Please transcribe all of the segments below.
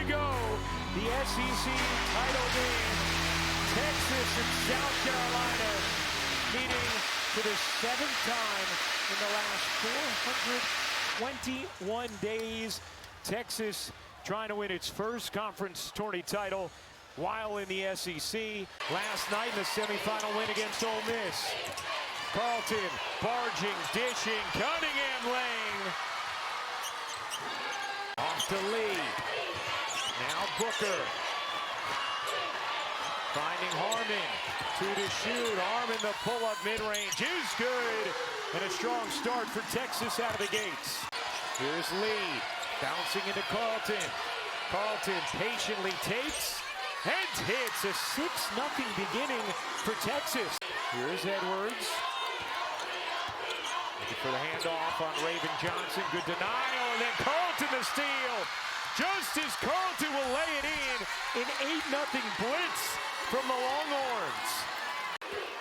go. The SEC title game. Texas and South Carolina meeting for the 7th time in the last 421 days. Texas trying to win its first conference tourney title while in the SEC. Last night in the semifinal win against Ole Miss. Carlton barging, dishing, Cunningham laying. Off to Lee. Now Booker. Finding Harmon. 2 to shoot. Harmon, the pull-up mid-range is good. And a strong start for Texas out of the gates. Here's Lee. Bouncing into Carlton. Carlton patiently takes and hits. A 6-0 beginning for Texas. Here's Edwards. Looking for the handoff on Raven Johnson. Good denial, and then Carlton the steal. Just as Carlton will lay it in an 8-0 blitz from the Longhorns.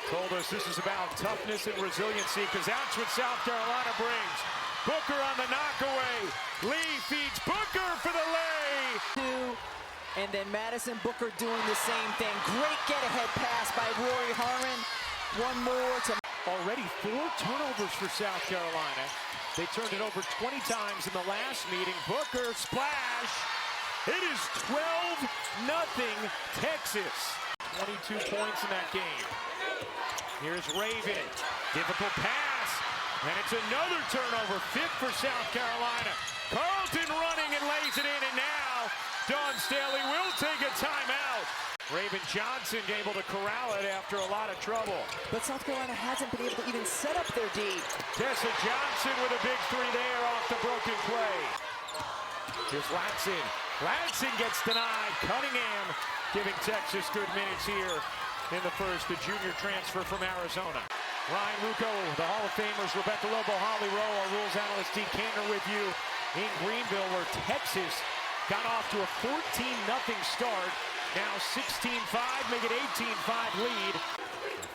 Told us this is about toughness and resiliency, because that's what South Carolina brings. Booker on the knockaway. Lee feeds Booker for the lay. And then Madison Booker doing the same thing. Great get-ahead pass by Rory Harmon. One more to... Already 4 turnovers for South Carolina. They turned it over 20 times in the last meeting. Booker splash. It is 12-0 Texas. 22 points in that game. Here's Raven. Difficult pass. And it's another turnover. 5th for South Carolina. Carlton running and lays it in. And now Dawn Staley will take a timeout. Raven Johnson able to corral it after a lot of trouble. But South Carolina hasn't been able to even set up their D. Tessa Johnson with a big 3 there off the broken play. Here's Latson. Latson gets denied. Cunningham giving Texas good minutes here in the first. The junior transfer from Arizona. Ryan Rucco, the Hall of Famers, Rebecca Lobo, Holly Rowe, our rules analyst Steve Cantor with you in Greenville, where Texas got off to a 14-0 start. Now 16-5, make it 18-5 lead.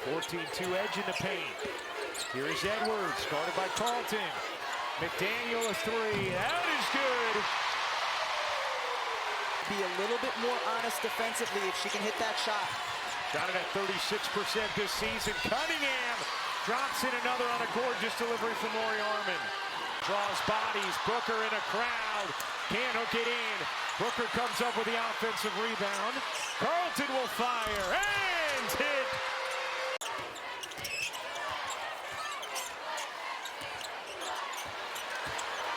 14-2 edge in the paint. Here is Edwards, guarded by Carlton. McDaniel a 3, that is good. Be a little bit more honest defensively if she can hit that shot. Shot it at 36% this season. Cunningham drops in another on a gorgeous delivery from Rory Harmon. Draws bodies, Booker in a crowd. Can't hook it in. Booker comes up with the offensive rebound. Carlton will fire and hit.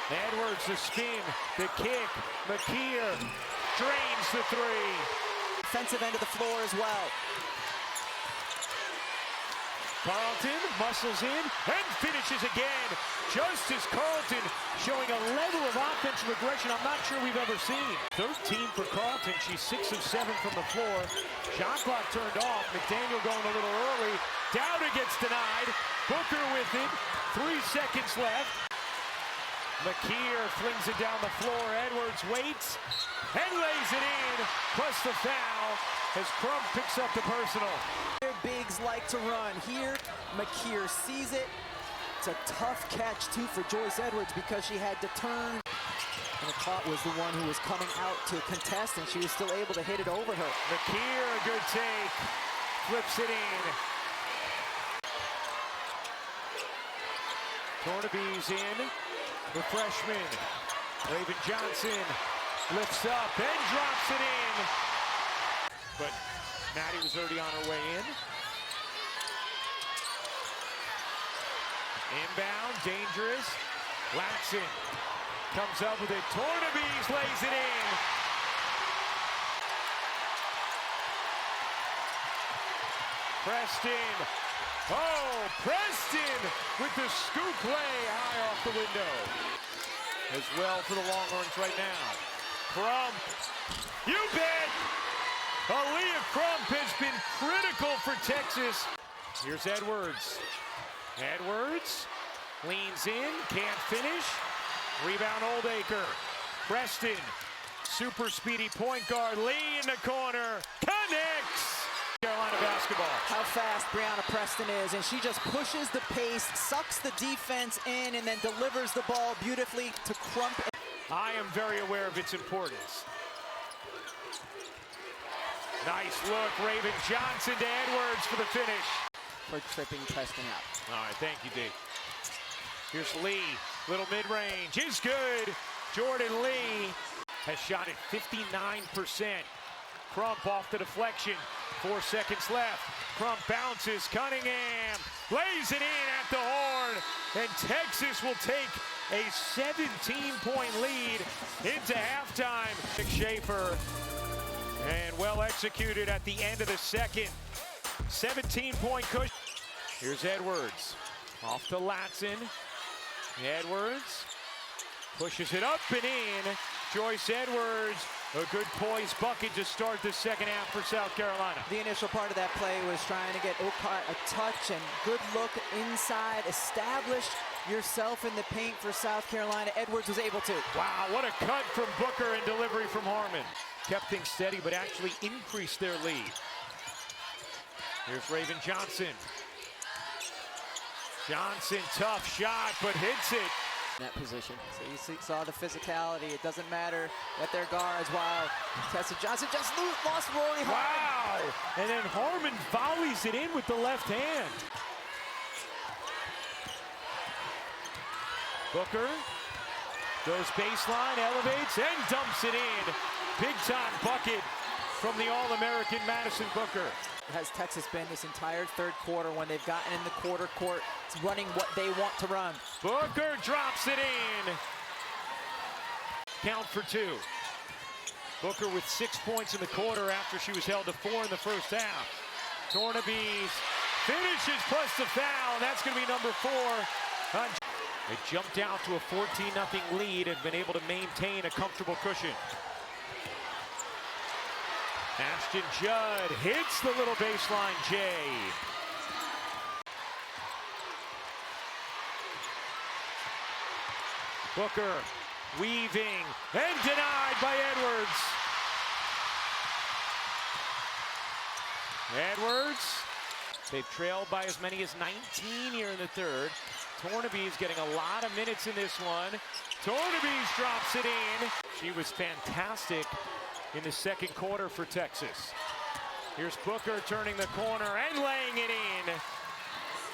Edwards the spin, the kick. McKeer drains the 3. Defensive end of the floor as well. Carlton muscles in and finishes again. Just as Carlton showing a level of offensive aggression I'm not sure we've ever seen. 13 for Carlton. She's 6 of 7 from the floor. Shot clock turned off. McDaniel going a little early. Dowda gets denied. Booker with it. 3 seconds left. McKeer flings it down the floor. Edwards waits and lays it in. Plus the foul as Crump picks up the personal. Bigs like to run. Here, McKeer sees it. It's a tough catch, too, for Joyce Edwards because she had to turn. And the caught was the one who was coming out to contest, and she was still able to hit it over her. McKeer, a good take. Flips it in. Tornabee's in. The freshman. Raven Johnson lifts up and drops it in. But Maddie was already on her way in. Inbound, dangerous. Latson comes up with it. Tornabees lays it in. Preston. Oh, Preston with the scoop lay high off the window. As well for the Longhorns right now. Crump. You bet. Aaliyah Crump has been critical for Texas. Here's Edwards. Edwards leans in, can't finish. Rebound Oldacre. Preston, super speedy point guard. Lee in the corner, connects. Carolina basketball. How fast Brianna Preston is, and she just pushes the pace, sucks the defense in, and then delivers the ball beautifully to Crump. I am very aware of its importance. Nice look, Raven Johnson to Edwards for the finish. For tripping Preston out. All right, thank you, D. Here's Lee, little mid-range, is good. Jordan Lee has shot it 59%. Crump off the deflection, 4 seconds left. Crump bounces, Cunningham lays it in at the horn, and Texas will take a 17-point lead into halftime. Schaefer, and well executed at the end of the second. 17-point cushion. Here's Edwards, off to Latson. Edwards pushes it up and in. Joyce Edwards, a good poised bucket to start the second half for South Carolina. The initial part of that play was trying to get Okart a touch and good look inside, establish yourself in the paint for South Carolina. Edwards was able to. Wow, what a cut from Booker and delivery from Harmon. Kept things steady, but actually increased their lead. Here's Raven Johnson. Johnson, tough shot, but hits it. In that position. So you saw the physicality. It doesn't matter that they're guards. Wow. Tessa Johnson just lost Rory Harmon. Wow. And then Harmon volleys it in with the left hand. Booker goes baseline, elevates, and dumps it in. Big time bucket from the All-American Madison Booker. Has Texas been this entire third quarter when they've gotten in the quarter court, running what they want to run. Booker drops it in. Count for 2. Booker with 6 points in the quarter after she was held to 4 in the first half. Tornabees finishes plus the foul, and that's going to be number 4. They jumped out to a 14-0 lead and been able to maintain a comfortable cushion. Ashton Judd hits the little baseline J. Booker weaving and denied by Edwards. Edwards, they've trailed by as many as 19 here in the third. Tornabees getting a lot of minutes in this one. Tornabees drops it in. She was fantastic in the second quarter for Texas. Here's Booker turning the corner and laying it in.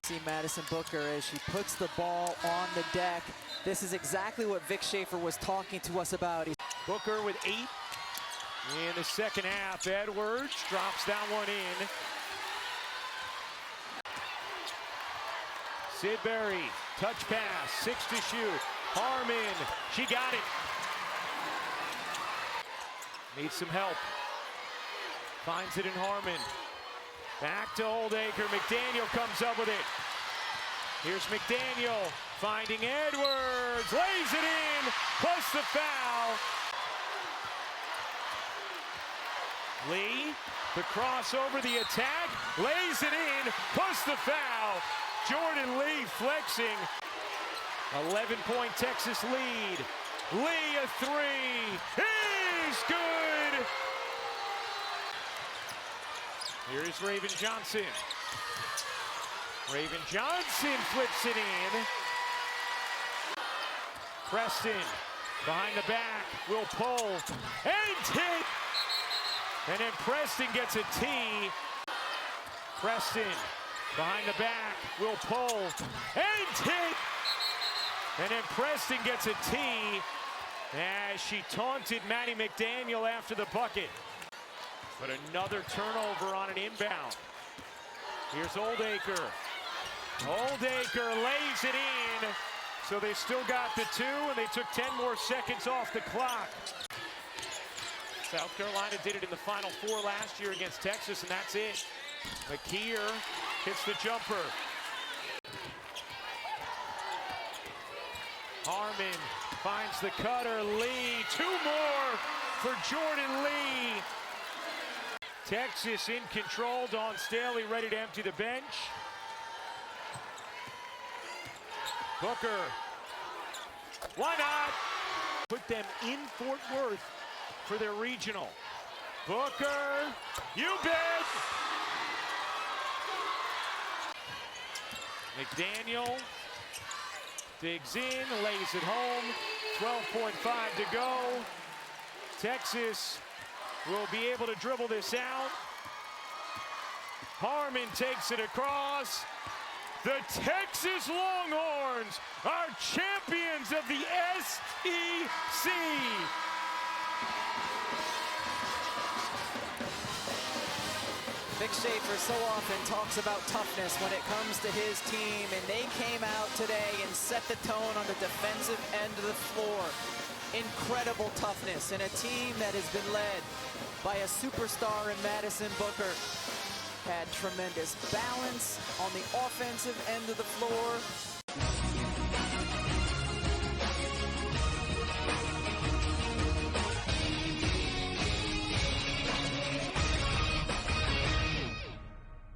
See Madison Booker as she puts the ball on the deck. This is exactly what Vic Schaefer was talking to us about. Booker with 8 in the second half. Edwards drops that one in. Sid Berry, touch pass, 6 to shoot. Harmon, she got it. Needs some help. Finds it in Harmon. Back to Oldacre. McDaniel comes up with it. Here's McDaniel finding Edwards. Lays it in. Plus the foul. Lee, the crossover, the attack. Lays it in. Plus the foul. Jordan Lee flexing. 11-point Texas lead. Lee a 3. Is good. Here is Raven Johnson. Raven Johnson flips it in. Preston behind the back will pull and hit. And then Preston gets a T. Preston behind the back will pull and hit. And then Preston gets a T as she taunted Maddie McDaniel after the bucket. But another turnover on an inbound. Here's Oldacre. Oldacre lays it in. So they still got the 2, and they took 10 more seconds off the clock. South Carolina did it in the Final Four last year against Texas, and that's it. McKeer hits the jumper. Harmon finds the cutter. Lee, 2 more for Jordan Lee. Texas in control. Dawn Staley ready to empty the bench. Booker. Why not? Put them in Fort Worth for their regional. Booker, you bet. McDaniel digs in, lays it home. 12.5 to go. Texas will be able to dribble this out. Harmon takes it across. The Texas Longhorns are champions of the SEC. Vic Schaefer so often talks about toughness when it comes to his team, and they came out today and set the tone on the defensive end of the floor. Incredible toughness, and a team that has been led by a superstar in Madison Booker. Had tremendous balance on the offensive end of the floor.